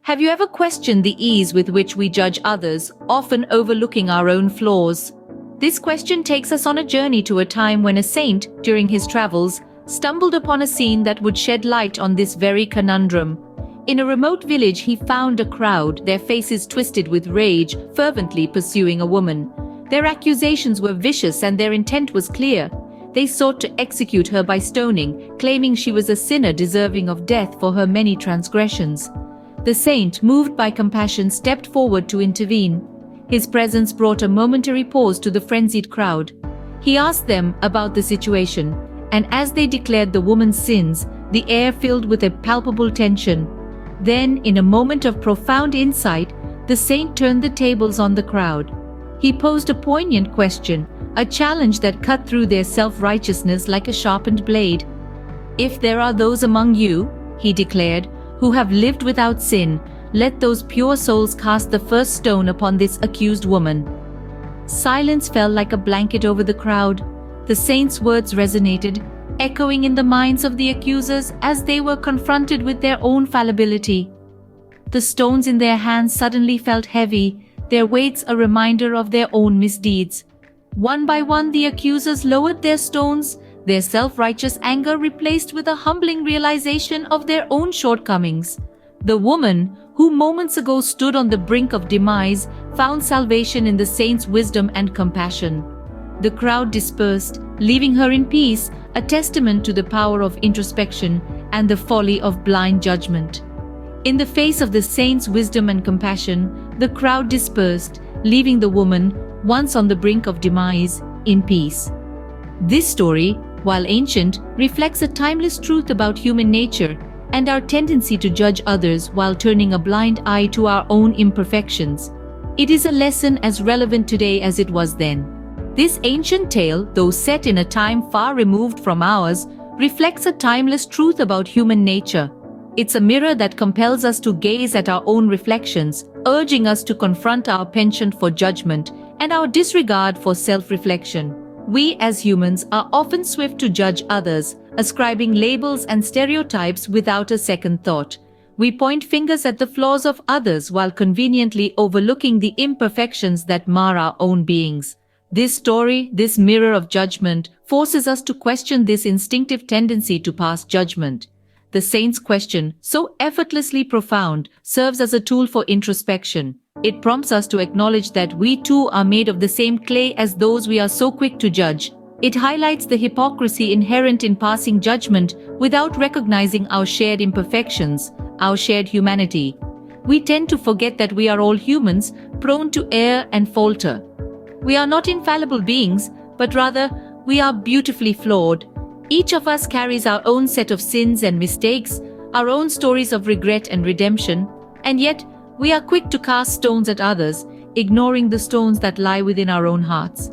Have you ever questioned the ease with which we judge others, often overlooking our own flaws? This question takes us on a journey to a time when a saint, during his travels, stumbled upon a scene that would shed light on this very conundrum. In a remote village, he found a crowd, their faces twisted with rage, fervently pursuing a woman. Their accusations were vicious and their intent was clear. They sought to execute her by stoning, claiming she was a sinner deserving of death for her many transgressions. The saint, moved by compassion, stepped forward to intervene. His presence brought a momentary pause to the frenzied crowd. He asked them about the situation, and as they declared the woman's sins, the air filled with a palpable tension. Then, in a moment of profound insight, the saint turned the tables on the crowd. He posed a poignant question, a challenge that cut through their self-righteousness like a sharpened blade. "If there are those among you," he declared, "who have lived without sin, let those pure souls cast the first stone upon this accused woman." Silence fell like a blanket over the crowd. The saint's words resonated, echoing in the minds of the accusers as they were confronted with their own fallibility. The stones in their hands suddenly felt heavy, their weights a reminder of their own misdeeds. One by one, the accusers lowered their stones, their self-righteous anger replaced with a humbling realization of their own shortcomings. The woman, who moments ago stood on the brink of demise, found salvation in the saint's wisdom and compassion. The crowd dispersed, leaving her in peace, a testament to the power of introspection and the folly of blind judgment. In the face of the saint's wisdom and compassion, the crowd dispersed, leaving the woman, once on the brink of demise, in peace. This story, while ancient, reflects a timeless truth about human nature and our tendency to judge others while turning a blind eye to our own imperfections. It is a lesson as relevant today as it was then. This ancient tale, though set in a time far removed from ours, reflects a timeless truth about human nature. It's a mirror that compels us to gaze at our own reflections, urging us to confront our penchant for judgment and our disregard for self-reflection. We as humans are often swift to judge others, ascribing labels and stereotypes without a second thought. We point fingers at the flaws of others while conveniently overlooking the imperfections that mar our own beings. This story, this mirror of judgment, forces us to question this instinctive tendency to pass judgment. The saint's question, so effortlessly profound, serves as a tool for introspection. It prompts us to acknowledge that we too are made of the same clay as those we are so quick to judge. It highlights the hypocrisy inherent in passing judgment without recognizing our shared imperfections, our shared humanity. We tend to forget that we are all humans, prone to err and falter. We are not infallible beings, but rather, we are beautifully flawed. Each of us carries our own set of sins and mistakes, our own stories of regret and redemption, and yet we are quick to cast stones at others, ignoring the stones that lie within our own hearts.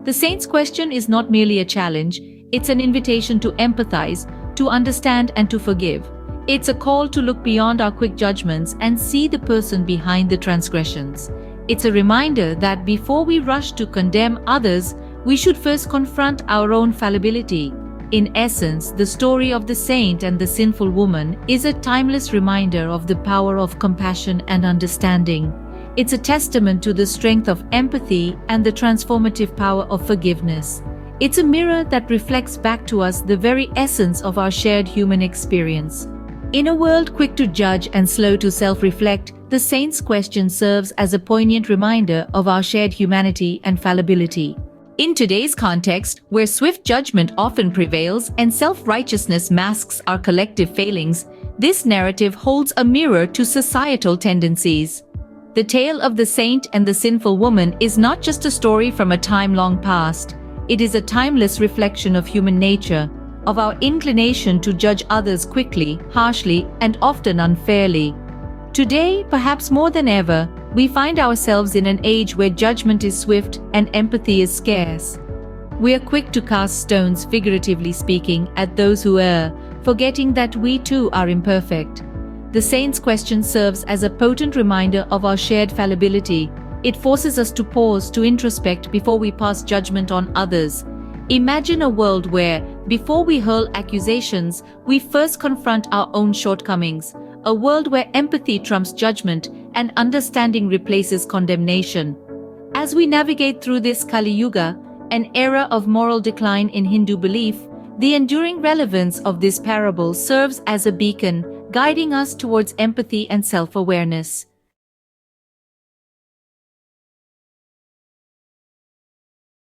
The saint's question is not merely a challenge, it's an invitation to empathize, to understand and to forgive. It's a call to look beyond our quick judgments and see the person behind the transgressions. It's a reminder that before we rush to condemn others, we should first confront our own fallibility. In essence, the story of the saint and the sinful woman is a timeless reminder of the power of compassion and understanding. It's a testament to the strength of empathy and the transformative power of forgiveness. It's a mirror that reflects back to us the very essence of our shared human experience. In a world quick to judge and slow to self-reflect, the saint's question serves as a poignant reminder of our shared humanity and fallibility. In today's context, where swift judgment often prevails and self-righteousness masks our collective failings, this narrative holds a mirror to societal tendencies. The tale of the saint and the sinful woman is not just a story from a time long past. It is a timeless reflection of human nature, of our inclination to judge others quickly, harshly, and often unfairly. Today, perhaps more than ever, we find ourselves in an age where judgment is swift and empathy is scarce. We are quick to cast stones, figuratively speaking, at those who err, forgetting that we too are imperfect. The saint's question serves as a potent reminder of our shared fallibility. It forces us to pause, to introspect before we pass judgment on others. Imagine a world where, before we hurl accusations, we first confront our own shortcomings, a world where empathy trumps judgment and understanding replaces condemnation. As we navigate through this Kali Yuga, an era of moral decline in Hindu belief, the enduring relevance of this parable serves as a beacon, guiding us towards empathy and self-awareness.